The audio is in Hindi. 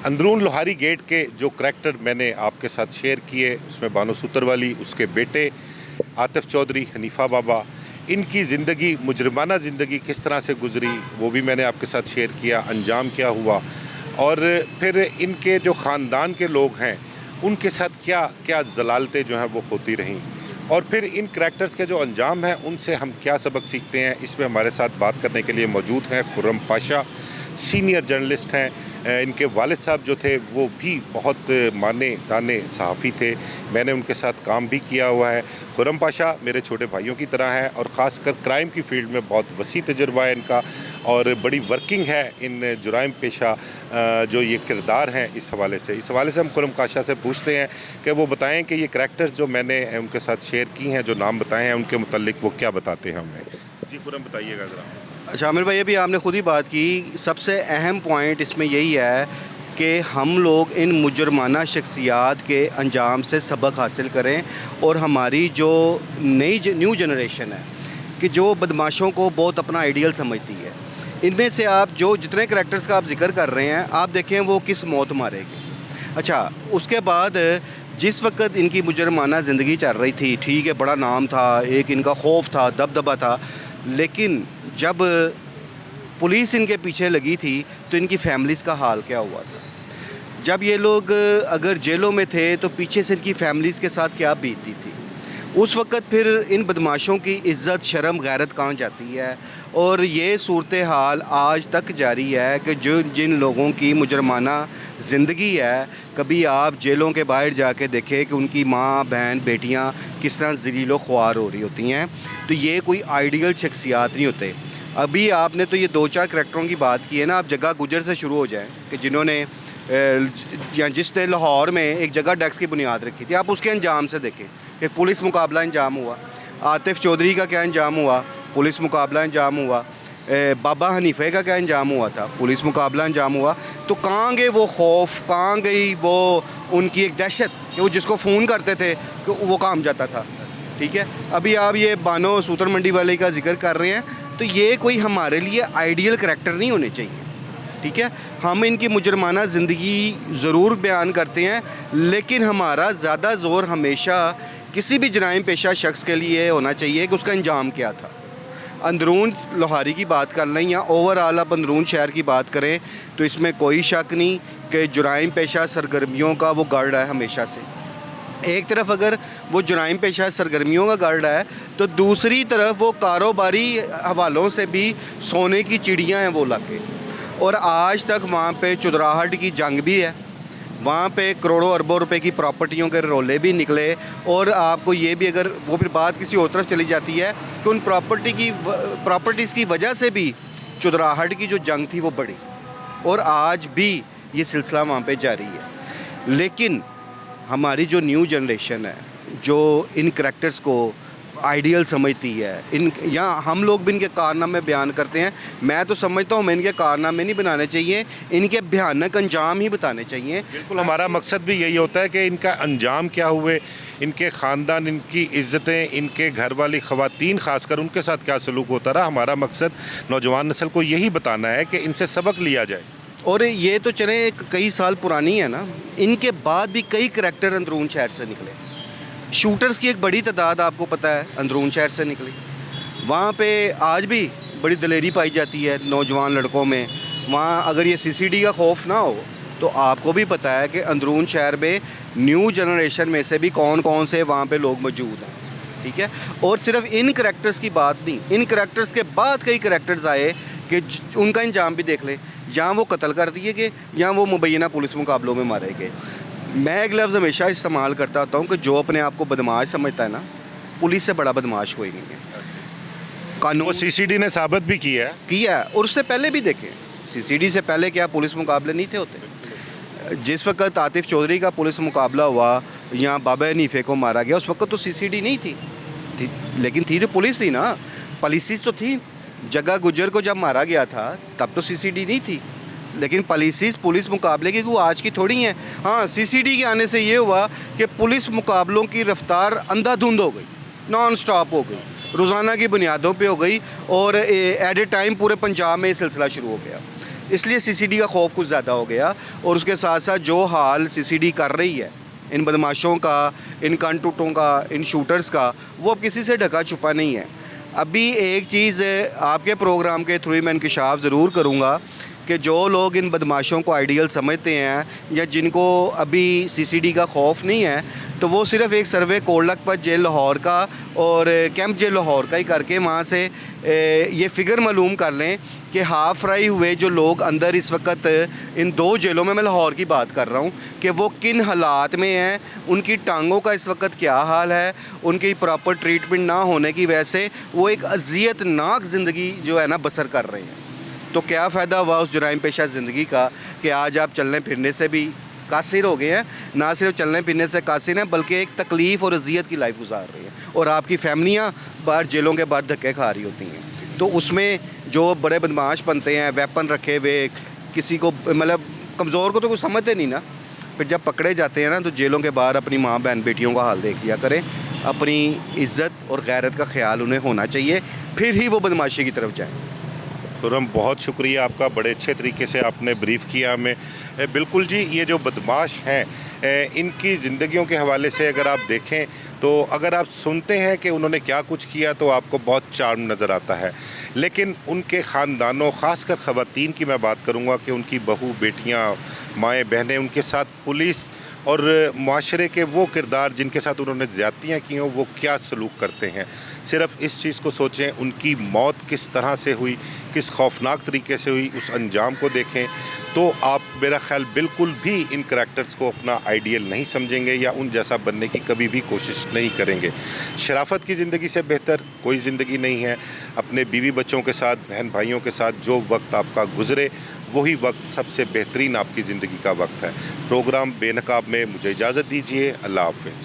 अंदरून लोहारी गेट के जो करैक्टर मैंने आपके साथ शेयर किए, उसमें बानो सूत्रवाली, उसके बेटे आतिफ चौधरी, हनीफा बाबा, इनकी ज़िंदगी, मुजरमाना ज़िंदगी किस तरह से गुज़री वो भी मैंने आपके साथ शेयर किया, अंजाम क्या हुआ और फिर इनके जो ख़ानदान के लोग हैं उनके साथ क्या क्या ज़लालतें जो हैं वो होती रहीं और फिर इन करैक्टर्स के जो अंजाम हैं उनसे हम क्या सबक सीखते हैं। इसमें हमारे साथ बात करने के लिए मौजूद हैं खुर्रम पाशा, सीनियर जर्नलिस्ट हैं। इनके वालिद साहब जो थे वो भी बहुत माने ताने सहाफ़ी थे, मैंने उनके साथ काम भी किया हुआ है। खुर्रम पाशा मेरे छोटे भाइयों की तरह हैं और ख़ासकर क्राइम की फ़ील्ड में बहुत वसी तजुर्बा है इनका और बड़ी वर्किंग है इन जुराइम पेशा जो ये किरदार हैं। इस हवाले से हम खुर्रम पाशा से पूछते हैं कि वो बताएं कि ये करैक्टर्स जो मैंने उनके साथ शेयर की हैं, जो नाम बताए हैं, उनके मुतल्लिक वो क्या बताते हैं हमें। जी खुर्रम, बताइएगा ज़रा। अच्छा आमिर भाई, अभी आपने ख़ुद ही बात की, सबसे अहम पॉइंट इसमें यही है कि हम लोग इन मुजरमाना शख्सियात के अंजाम से सबक हासिल करें और हमारी जो न्यू जनरेशन है कि जो बदमाशों को बहुत अपना आइडियल समझती है, इनमें से आप जो जितने करैक्टर्स का आप जिक्र कर रहे हैं, आप देखें वो किस मौत मारेंगे। अच्छा, उसके बाद जिस वक्त इनकी मुजरमाना ज़िंदगी चल रही थी, ठीक है, बड़ा नाम था, एक इनका खौफ था, दबदबा था, लेकिन जब पुलिस इनके पीछे लगी थी तो इनकी फैमिलीज़ का हाल क्या हुआ था। जब ये लोग अगर जेलों में थे तो पीछे से इनकी फैमिलीज़ के साथ क्या बीतती थी। उस वक़्त फिर इन बदमाशों की इज़्ज़त, शर्म, गैरत कहाँ जाती है। और ये सूरत हाल आज तक जारी है कि जो जिन लोगों की मुजरमाना ज़िंदगी है, कभी आप जेलों के बाहर जाके देखें कि उनकी माँ, बहन, बेटियाँ किस तरह ज़लीलो ख्वार हो रही होती हैं। तो ये कोई आइडियल शख्सियात नहीं होते। अभी आपने तो ये 2-4 करैक्टरों की बात की है ना, आप जगह गुजर से शुरू हो जाएँ कि जिन्होंने या जिसने लाहौर में एक जगह डेस्क की बुनियाद रखी थी, आप उसके अंजाम से देखें कि पुलिस मुकाबला अंजाम हुआ। आतिफ चौधरी का क्या अंजाम हुआ, पुलिस मुकाबला अंजाम हुआ। बाबा हनीफे का क्या अंजाम हुआ था, पुलिस मुकाबला अंजाम हुआ। तो कहाँ गए वो खौफ, कहाँ गई वो उनकी एक दहशत कि वो जिसको फ़ोन करते थे कि वो काम जाता था। ठीक है, अभी आप ये बानो सूत्र मंडी वाले का जिक्र कर रहे हैं, तो ये कोई हमारे लिए आइडियल करैक्टर नहीं होने चाहिए। ठीक है, हम इनकी मुजरमाना ज़िंदगी ज़रूर बयान करते हैं, लेकिन हमारा ज़्यादा ज़ोर हमेशा किसी भी जराइम पेशा शख्स के लिए होना चाहिए कि उसका अंजाम क्या था। अंदरून लोहारी की बात कर लें या ओवरऑल आप अंदरून शहर की बात करें तो इसमें कोई शक नहीं कि जुराइम पेशा सरगर्मियों का वो गढ़ है हमेशा से। एक तरफ अगर वो जुराइम पेशा सरगर्मियों का गढ़ है तो दूसरी तरफ वो कारोबारी हवालों से भी सोने की चिड़ियाँ हैं वो इलाके। और आज तक वहाँ पे चुदराहट की जंग भी है, वहाँ पे करोड़ों अरबों रुपए की प्रॉपर्टियों के रोले भी निकले। और आपको ये भी, अगर वो फिर बात किसी और तरफ चली जाती है कि उन प्रॉपर्टीज़ की वजह से भी चुदराहट की जो जंग थी वो बढ़ी और आज भी ये सिलसिला वहाँ पे जारी है। लेकिन हमारी जो न्यू जनरेशन है, जो इन करैक्टर्स को आइडियल समझती है, इन यहाँ हम लोग भी इनके कारनामे बयान करते हैं। मैं तो समझता हूँ हमें इनके कारनामे नहीं बनाने चाहिए, इनके भयानक अंजाम ही बताने चाहिए। बिल्कुल, हमारा मकसद भी यही होता है कि इनका अंजाम क्या हुए, इनके ख़ानदान, इनकी इज़्ज़तें, इनके घर वाली ख़वातीन ख़ासकर उनके साथ क्या सलूक होता रहा। हमारा मकसद नौजवान नस्ल को यही बताना है कि इनसे सबक लिया जाए। और ये तो चले कई साल पुरानी है ना, इनके बाद भी कई करैक्टर अंदरून शहर से निकले। शूटर्स की एक बड़ी तादाद आपको पता है अंदरून शहर से निकली। वहाँ पे आज भी बड़ी दलेरी पाई जाती है नौजवान लड़कों में। वहाँ अगर ये सीसीडी का खौफ ना हो तो आपको भी पता है कि अंदरून शहर में न्यू जनरेशन में से भी कौन कौन से वहाँ पे लोग मौजूद हैं। ठीक है, और सिर्फ इन करैक्टर्स की बात नहीं, इन करैक्टर्स के बाद कई करैक्टर्स आए कि उनका अंजाम भी देख ले, या वो कत्ल कर दिए गए या वो मुबैना पुलिस मुकाबलों में मारे गए। मैं एक लफ्ज़ हमेशा इस्तेमाल करता होता हूँ कि जो अपने आप को बदमाश समझता है ना, पुलिस से बड़ा बदमाश कोई नहीं है। कानून सीसीडी ने साबित भी किया है और उससे पहले भी देखें, सीसीडी से पहले क्या पुलिस मुकाबले नहीं थे होते। जिस वक्त आतिफ चौधरी का पुलिस मुकाबला हुआ या बाबा हनीफे को मारा गया, उस वक्त तो सीसीडी नहीं थी, लेकिन थी तो पुलिस थी ना, पॉलिसीज तो थी। जगह गुजर को जब मारा गया था तब तो सीसीडी नहीं थी, लेकिन पुलिस मुकाबले की वो आज की थोड़ी हैं। हाँ, सीसीडी के आने से ये हुआ कि पुलिस मुकाबलों की रफ्तार अंधाधुंध हो गई, नॉन स्टॉप हो गई, रोज़ाना की बुनियादों पे हो गई और एट ए टाइम पूरे पंजाब में ये सिलसिला शुरू हो गया। इसलिए सीसीडी का खौफ कुछ ज़्यादा हो गया। और उसके साथ साथ जो हाल सीसीडी कर रही है इन बदमाशों का, इन कानटूटों का, इन शूटर्स का, वो अब किसी से ढका छुपा नहीं है। अभी एक चीज़ आपके प्रोग्राम के थ्रू मैं इंकशाफ ज़रूर करूँगा कि जो लोग इन बदमाशों को आइडियल समझते हैं या जिनको अभी सीसीडी का खौफ नहीं है, तो वो सिर्फ़ एक सर्वे कोट लखपत जेल लाहौर का और कैंप जेल लाहौर का ही करके वहाँ से ये फ़िगर मालूम कर लें कि हाफ फ्राई हुए जो लोग अंदर इस वक्त इन 2 जेलों में, मैं लाहौर की बात कर रहा हूँ, कि वो किन हालात में हैं, उनकी टांगों का इस वक्त क्या हाल है, उनकी प्रॉपर ट्रीटमेंट ना होने की वजह से वो एक अज़ियतनाक ज़िंदगी जो है ना बसर कर रहे हैं। तो क्या फ़ायदा हुआ उस जुराइम पेशा ज़िंदगी का कि आज आप चलने फिरने से भी कासिर हो गए हैं। ना सिर्फ चलने फिरने से कासिर हैं बल्कि एक तकलीफ़ और अजियत की लाइफ गुजार रही हैं और आपकी फैमिलियाँ बाहर जेलों के बाहर धक्के खा रही होती हैं। तो उसमें जो बड़े बदमाश बनते हैं, वेपन रखे हुए, किसी को मतलब कमज़ोर को तो कुछ समझते नहीं ना, फिर जब पकड़े जाते हैं ना तो जेलों के बाहर अपनी माँ बहन बेटियों का हाल देख लिया करें। अपनी इज़्ज़त और गैरत का ख्याल उन्हें होना चाहिए, फिर ही वो बदमाशी की तरफ जाएँ। खुर्रम, बहुत शुक्रिया आपका, बड़े अच्छे तरीके से आपने ब्रीफ़ किया हमें। बिल्कुल जी, ये जो बदमाश हैं इनकी ज़िंदगियों के हवाले से अगर आप देखें तो अगर आप सुनते हैं कि उन्होंने क्या कुछ किया तो आपको बहुत चार्म नज़र आता है, लेकिन उनके ख़ानदानों, ख़ासकर ख़वातीन की मैं बात करूँगा कि उनकी बहू, बेटियाँ, माएँ, बहनें, उनके साथ पुलिस और माशरे के वो किरदार जिनके साथ उन्होंने ज़्यादतियाँ की हों, वो क्या सलूक करते हैं। सिर्फ़ इस चीज़ को सोचें, उनकी मौत किस तरह से हुई, किस खौफनाक तरीके से हुई, उस अंजाम को देखें तो आप मेरा ख़्याल बिल्कुल भी इन करैक्टर्स को अपना आइडियल नहीं समझेंगे या उन जैसा बनने की कभी भी कोशिश नहीं करेंगे। शराफत की ज़िंदगी से बेहतर कोई ज़िंदगी नहीं है। अपने बीवी बच्चों के साथ, बहन भाइयों के साथ जो वक्त आपका गुज़रे वही वक्त सबसे बेहतरीन आपकी ज़िंदगी का वक्त है। प्रोग्राम बेनकाब में मुझे इजाज़त दीजिए। अल्लाह हाफ़िज़।